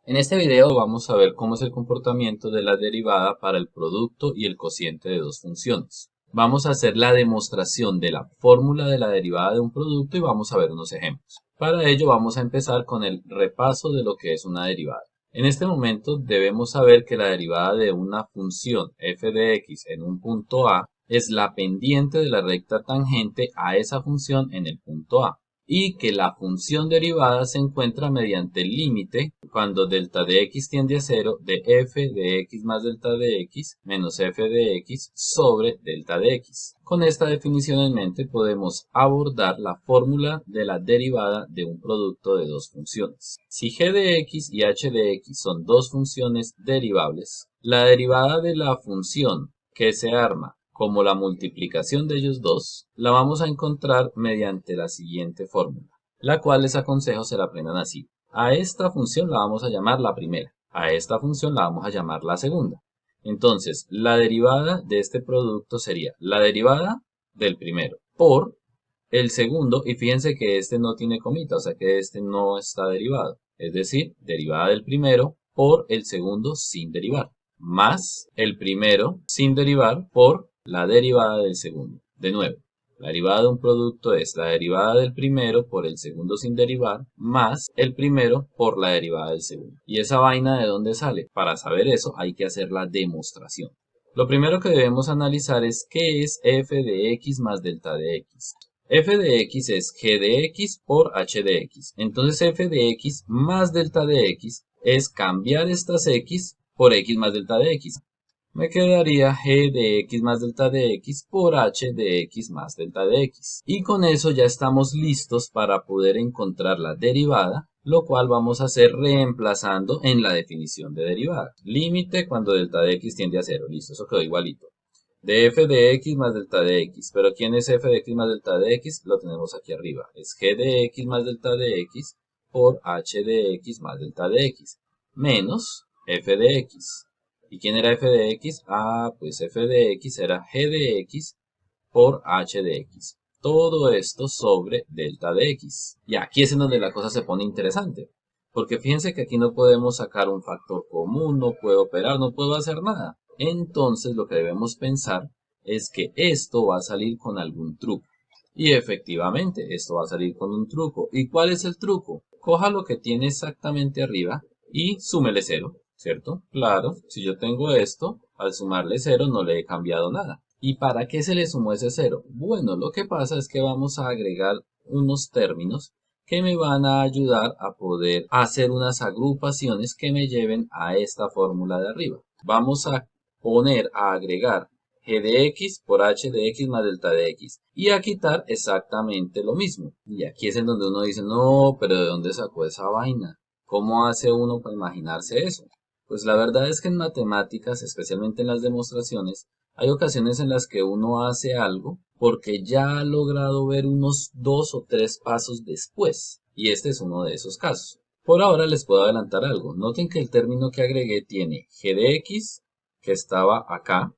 En este video vamos a ver cómo es el comportamiento de la derivada para el producto y el cociente de dos funciones. Vamos a hacer la demostración de la fórmula de la derivada de un producto y vamos a ver unos ejemplos. Para ello vamos a empezar con el repaso de lo que es una derivada. En este momento debemos saber que la derivada de una función f de x en un punto A es la pendiente de la recta tangente a esa función en el punto A. Y que la función derivada se encuentra mediante el límite cuando delta de x tiende a 0 de f de x más delta de x menos f de x sobre delta de x. Con esta definición en mente podemos abordar la fórmula de la derivada de un producto de dos funciones. Si g de x y h de x son dos funciones derivables, la derivada de la función que se arma como la multiplicación de ellos dos, la vamos a encontrar mediante la siguiente fórmula, la cual les aconsejo se la aprendan así. A esta función la vamos a llamar la primera, a esta función la vamos a llamar la segunda. Entonces, la derivada de este producto sería la derivada del primero por el segundo, y fíjense que este no tiene comita, o sea que este no está derivado. Es decir, derivada del primero por el segundo sin derivar, más el primero sin derivar por la derivada del segundo. De nuevo, la derivada de un producto es la derivada del primero por el segundo sin derivar, más el primero por la derivada del segundo. ¿Y esa vaina de dónde sale? Para saber eso hay que hacer la demostración. Lo primero que debemos analizar es qué es f de x más delta de x. F de x es g de x por h de x. Entonces f de x más delta de x es cambiar estas x por x más delta de x. Me quedaría g de x más delta de x por h de x más delta de x. Y con eso ya estamos listos para poder encontrar la derivada, lo cual vamos a hacer reemplazando en la definición de derivada. Límite cuando delta de x tiende a 0. Listo, eso quedó igualito. De f de x más delta de x. Pero ¿quién es f de x más delta de x? Lo tenemos aquí arriba. Es g de x más delta de x por h de x más delta de x. Menos f de x. ¿Y quién era f de x? Ah, pues f de x era g de x por h de x. Todo esto sobre delta de x. Y aquí es en donde la cosa se pone interesante. Porque fíjense que aquí no podemos sacar un factor común, no puedo operar, no puedo hacer nada. Entonces lo que debemos pensar es que esto va a salir con algún truco. Y efectivamente, esto va a salir con un truco. ¿Y cuál es el truco? Coja lo que tiene exactamente arriba y súmele 0, ¿cierto? Claro, si yo tengo esto, al sumarle 0 no le he cambiado nada. ¿Y para qué se le sumó ese 0? Bueno, lo que pasa es que vamos a agregar unos términos que me van a ayudar a poder hacer unas agrupaciones que me lleven a esta fórmula de arriba. Vamos a poner a agregar g de x por h de x más delta de x y a quitar exactamente lo mismo. Y aquí es en donde uno dice, no, pero ¿de dónde sacó esa vaina? ¿Cómo hace uno para imaginarse eso? Pues la verdad es que en matemáticas, especialmente en las demostraciones, hay ocasiones en las que uno hace algo porque ya ha logrado ver unos 2 o 3 pasos después. Y este es uno de esos casos. Por ahora les puedo adelantar algo. Noten que el término que agregué tiene g de x, que estaba acá,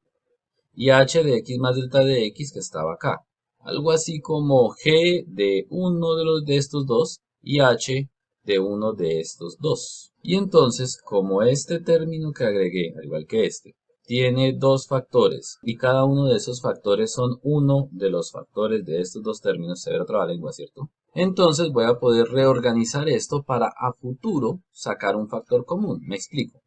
y h de x más delta de x, que estaba acá. Algo así como g de uno de estos dos y h de uno de estos dos. Y entonces, como este término que agregué, al igual que este, tiene dos factores y cada uno de esos factores son uno de los factores de estos dos términos, severa trabalengua, ¿cierto? Entonces voy a poder reorganizar esto para a futuro sacar un factor común. Me explico.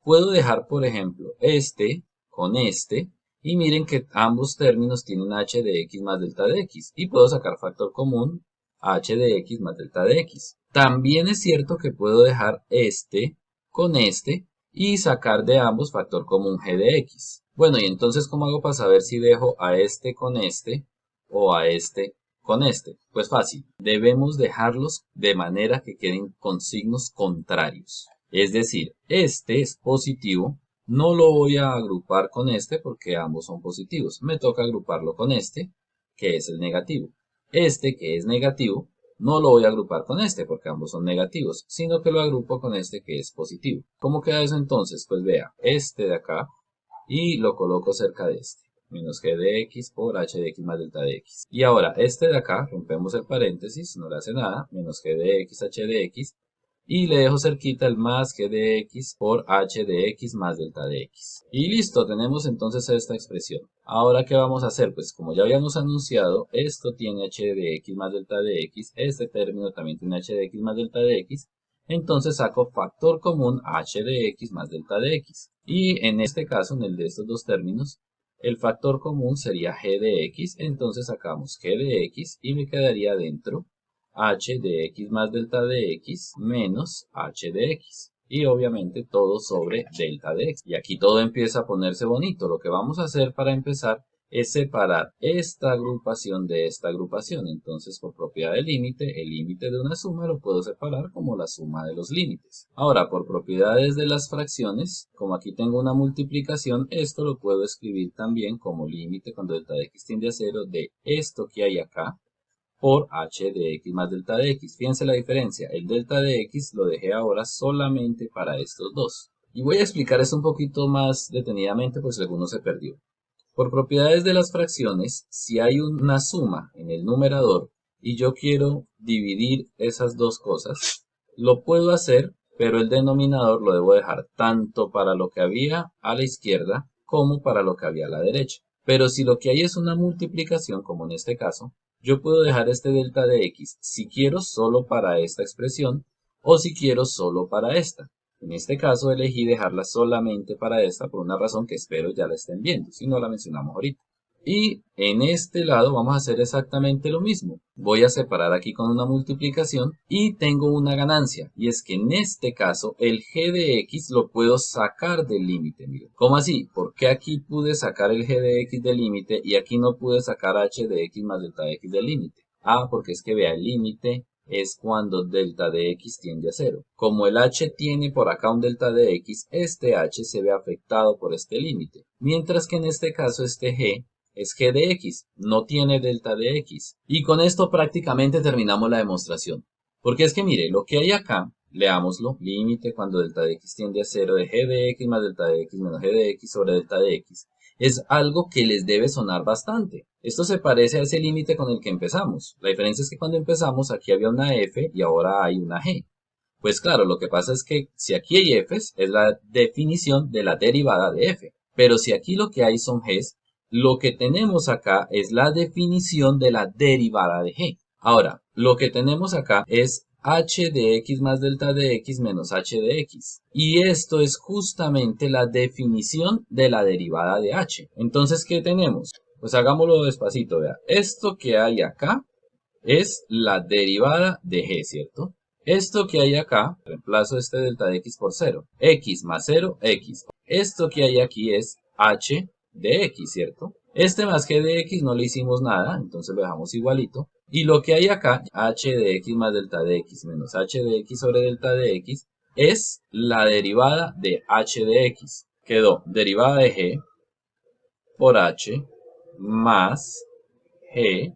Puedo dejar, por ejemplo, este con este y miren que ambos términos tienen h de x más delta de x y puedo sacar factor común h de x más delta de x. También es cierto que puedo dejar este con este y sacar de ambos factor común g de x. Bueno, y entonces, ¿cómo hago para saber si dejo a este con este o a este con este? Pues fácil, debemos dejarlos de manera que queden con signos contrarios. Es decir, este es positivo, no lo voy a agrupar con este porque ambos son positivos. Me toca agruparlo con este, que es el negativo. Este, que es negativo, no lo voy a agrupar con este porque ambos son negativos, sino que lo agrupo con este que es positivo. ¿Cómo queda eso entonces? Pues vea, este de acá y lo coloco cerca de este. Menos g de x por h de x más delta de x. Y ahora, este de acá, rompemos el paréntesis, no le hace nada, menos g de x h de x. y le dejo cerquita el más g de x por h de x más delta de x. Y listo, tenemos entonces esta expresión. Ahora, ¿qué vamos a hacer? Pues como ya habíamos anunciado, esto tiene h de x más delta de x, este término también tiene h de x más delta de x, entonces saco factor común h de x más delta de x. Y en este caso, en el de estos dos términos, el factor común sería g de x, entonces sacamos g de x y me quedaría dentro h de x más delta de x menos h de x. Y obviamente todo sobre delta de x. Y aquí todo empieza a ponerse bonito. Lo que vamos a hacer para empezar es separar esta agrupación de esta agrupación. Entonces, por propiedad del límite, el límite de una suma lo puedo separar como la suma de los límites. Ahora, por propiedades de las fracciones, como aquí tengo una multiplicación, esto lo puedo escribir también como límite cuando delta de x tiende a 0 de esto que hay acá por h de x más delta de x. Fíjense la diferencia, el delta de x lo dejé ahora solamente para estos dos. Y voy a explicar esto un poquito más detenidamente por si alguno se perdió. Por propiedades de las fracciones, si hay una suma en el numerador y yo quiero dividir esas dos cosas, lo puedo hacer, pero el denominador lo debo dejar tanto para lo que había a la izquierda como para lo que había a la derecha. Pero si lo que hay es una multiplicación, como en este caso, yo puedo dejar este delta de x si quiero solo para esta expresión o si quiero solo para esta. En este caso elegí dejarla solamente para esta por una razón que espero ya la estén viendo, si no la mencionamos ahorita. Y en este lado vamos a hacer exactamente lo mismo. Voy a separar aquí con una multiplicación y tengo una ganancia. Y es que en este caso el g de x lo puedo sacar del límite. Miren, ¿cómo así? ¿Por qué aquí pude sacar el g de x del límite y aquí no pude sacar h de x más delta de x del límite? Ah, porque es que vea, el límite es cuando delta de x tiende a 0. Como el h tiene por acá un delta de x, este h se ve afectado por este límite. Mientras que en este caso este g es g de x, no tiene delta de x. Y con esto prácticamente terminamos la demostración. Porque es que mire, lo que hay acá, leámoslo, límite cuando delta de x tiende a 0 de g de x más delta de x menos g de x sobre delta de x. Es algo que les debe sonar bastante. Esto se parece a ese límite con el que empezamos. La diferencia es que cuando empezamos aquí había una f y ahora hay una g. Pues claro, lo que pasa es que si aquí hay f's, es la definición de la derivada de f. Pero si aquí lo que hay son g's, lo que tenemos acá es la definición de la derivada de g. Ahora, lo que tenemos acá es h de x más delta de x menos h de x. Y esto es justamente la definición de la derivada de h. Entonces, ¿qué tenemos? Pues hagámoslo despacito, vea. Esto que hay acá es la derivada de g, ¿cierto? Esto que hay acá, reemplazo este delta de x por 0. X más 0, x. Esto que hay aquí es h de x, ¿cierto? Este más g de x no le hicimos nada, entonces lo dejamos igualito. Y lo que hay acá, h de x más delta de x menos h de x sobre delta de x, es la derivada de h de x. Quedó derivada de g por h más g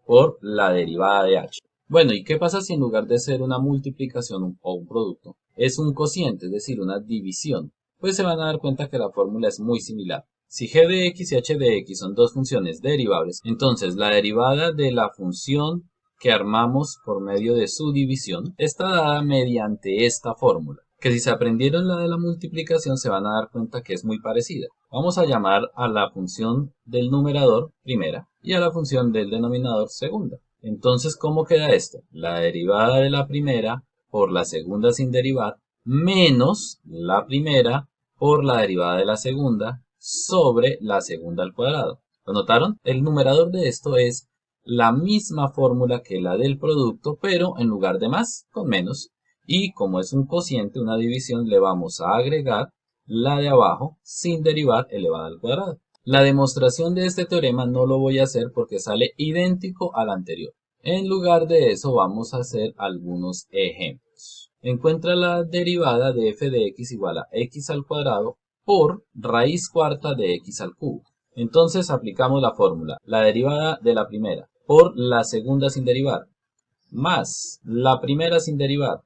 por la derivada de h. Bueno, ¿y qué pasa si en lugar de ser una multiplicación o un producto, es un cociente, es decir, una división? Pues se van a dar cuenta que la fórmula es muy similar. Si g de x y h de x son dos funciones derivables, entonces la derivada de la función que armamos por medio de su división está dada mediante esta fórmula, que si se aprendieron la de la multiplicación se van a dar cuenta que es muy parecida. Vamos a llamar a la función del numerador primera y a la función del denominador segunda. Entonces, ¿cómo queda esto? La derivada de la primera por la segunda sin derivar menos la primera por la derivada de la segunda sobre la segunda al cuadrado. ¿Lo notaron? El numerador de esto es la misma fórmula que la del producto, pero en lugar de más, con menos. Y como es un cociente, una división, le vamos a agregar la de abajo sin derivar elevada al cuadrado. La demostración de este teorema no lo voy a hacer porque sale idéntico al anterior. En lugar de eso vamos a hacer algunos ejemplos. Encuentra la derivada de f de x igual a x al cuadrado por raíz cuarta de x al cubo. Entonces aplicamos la fórmula, la derivada de la primera por la segunda sin derivar, más la primera sin derivar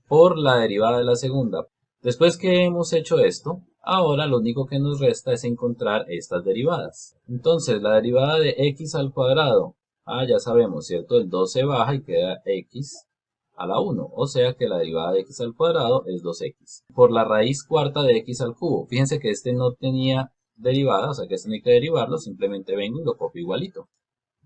por la derivada de la segunda. Después que hemos hecho esto, ahora lo único que nos resta es encontrar estas derivadas. Entonces, la derivada de x al cuadrado, ya sabemos, ¿cierto? El 2 se baja y queda x a la 1, o sea que la derivada de x al cuadrado es 2x. Por la raíz cuarta de x al cubo, fíjense que este no tenía derivada, o sea que este no hay que derivarlo, simplemente vengo y lo copio igualito.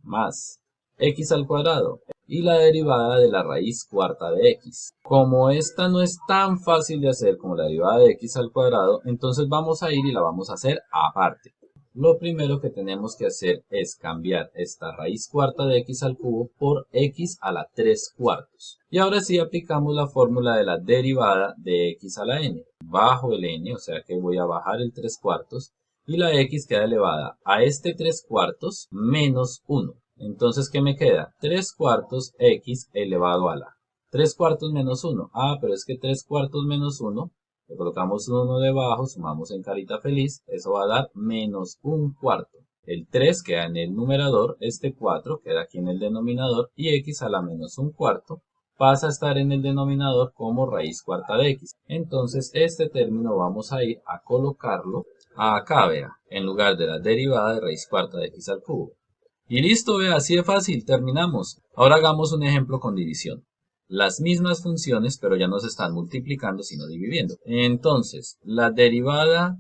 Más x al cuadrado y la derivada de la raíz cuarta de x. Como esta no es tan fácil de hacer como la derivada de x al cuadrado, entonces vamos a ir y la vamos a hacer aparte. Lo primero que tenemos que hacer es cambiar esta raíz cuarta de x al cubo por x a la 3 cuartos. Y ahora sí aplicamos la fórmula de la derivada de x a la n. Bajo el n, o sea que voy a bajar el 3 cuartos, y la x queda elevada a este 3 cuartos menos 1. Entonces, ¿qué me queda? 3 cuartos x elevado a la 3 cuartos menos 1. Ah, pero es que 3 cuartos menos 1, le colocamos un 1 debajo, sumamos en carita feliz, eso va a dar menos 1 cuarto. El 3 queda en el numerador, este 4 queda aquí en el denominador y x a la menos 1 cuarto pasa a estar en el denominador como raíz cuarta de x. Entonces, este término vamos a ir a colocarlo acá, vea, en lugar de la derivada de raíz cuarta de x al cubo. Y listo, vea, así de fácil, terminamos. Ahora hagamos un ejemplo con división. Las mismas funciones, pero ya no se están multiplicando, sino dividiendo. Entonces, la derivada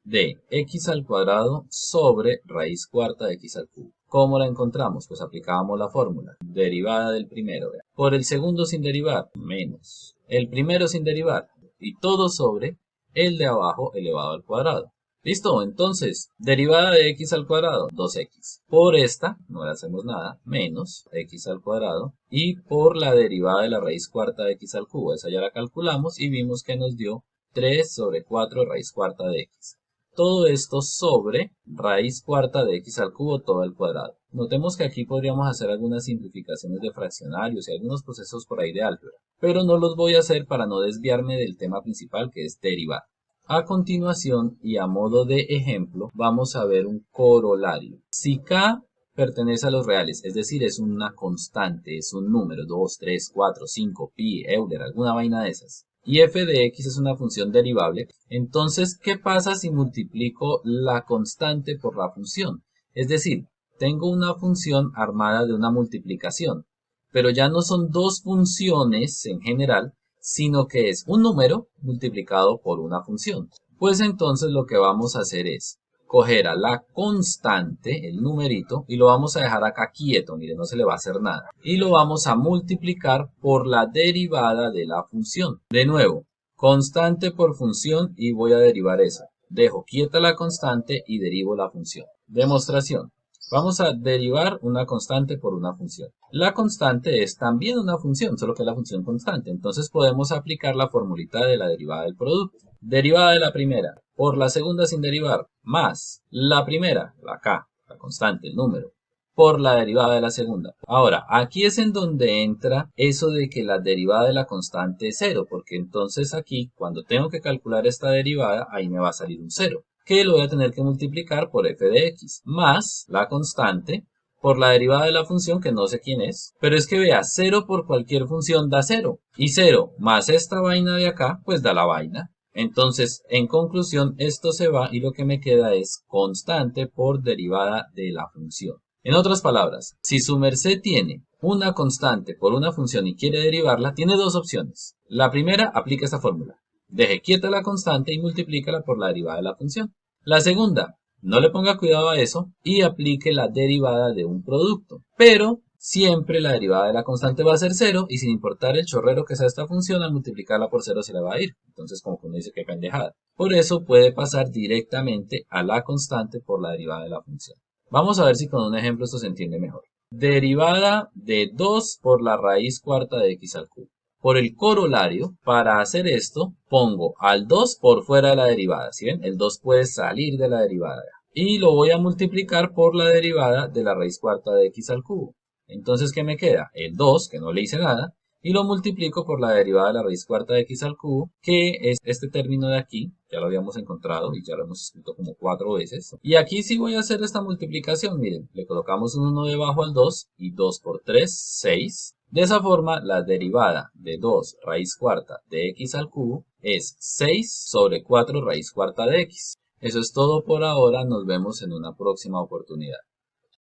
de x al cuadrado sobre raíz cuarta de x al cubo. ¿Cómo la encontramos? Pues aplicábamos la fórmula. Derivada del primero, vea. Por el segundo sin derivar, menos. El primero sin derivar, y todo sobre el de abajo elevado al cuadrado. Listo, entonces, derivada de x al cuadrado, 2x. Por esta, no le hacemos nada, menos x al cuadrado. Y por la derivada de la raíz cuarta de x al cubo, esa ya la calculamos y vimos que nos dio 3 sobre 4 raíz cuarta de x. Todo esto sobre raíz cuarta de x al cubo todo al cuadrado. Notemos que aquí podríamos hacer algunas simplificaciones de fraccionarios y algunos procesos por ahí de álgebra, pero no los voy a hacer para no desviarme del tema principal que es derivar. A continuación, y a modo de ejemplo, vamos a ver un corolario. Si k pertenece a los reales, es decir, es una constante, es un número, 2, 3, 4, 5, pi, Euler, alguna vaina de esas, y f de x es una función derivable, entonces, ¿qué pasa si multiplico la constante por la función? Es decir, tengo una función armada de una multiplicación, pero ya no son dos funciones en general, sino que es un número multiplicado por una función. Pues entonces lo que vamos a hacer es coger a la constante, el numerito, y lo vamos a dejar acá quieto, mire, no se le va a hacer nada. Y lo vamos a multiplicar por la derivada de la función. De nuevo, constante por función y voy a derivar eso. Dejo quieta la constante y derivo la función. Demostración. Vamos a derivar una constante por una función. La constante es también una función, solo que es la función constante. Entonces podemos aplicar la formulita de la derivada del producto. Derivada de la primera por la segunda sin derivar, más la primera, la k, la constante, el número, por la derivada de la segunda. Ahora, aquí es en donde entra eso de que la derivada de la constante es 0, porque entonces aquí, cuando tengo que calcular esta derivada, ahí me va a salir un 0. Que lo voy a tener que multiplicar por f de x, más la constante por la derivada de la función que no sé quién es, pero es que vea, 0 por cualquier función da 0, y 0 más esta vaina de acá, pues da la vaina. Entonces, en conclusión, esto se va y lo que me queda es constante por derivada de la función. En otras palabras, si su merced tiene una constante por una función y quiere derivarla, tiene dos opciones. La primera, aplica esta fórmula. Deje quieta la constante y multiplícala por la derivada de la función. La segunda, no le ponga cuidado a eso y aplique la derivada de un producto. Pero siempre la derivada de la constante va a ser 0 y sin importar el chorrero que sea esta función, al multiplicarla por 0 se le va a ir. Entonces como que uno dice que pendejada. Por eso puede pasar directamente a la constante por la derivada de la función. Vamos a ver si con un ejemplo esto se entiende mejor. Derivada de 2 por la raíz cuarta de x al cubo. Por el corolario, para hacer esto, pongo al 2 por fuera de la derivada. ¿Sí ven? El 2 puede salir de la derivada. Y lo voy a multiplicar por la derivada de la raíz cuarta de x al cubo. Entonces, ¿qué me queda? El 2, que no le hice nada, y lo multiplico por la derivada de la raíz cuarta de x al cubo, que es este término de aquí, ya lo habíamos encontrado y ya lo hemos escrito como 4 veces. Y aquí sí voy a hacer esta multiplicación, miren, le colocamos un 1 debajo al 2, y 2 por 3, 6. De esa forma, la derivada de 2 raíz cuarta de x al cubo es 6 sobre 4 raíz cuarta de x. Eso es todo por ahora, nos vemos en una próxima oportunidad.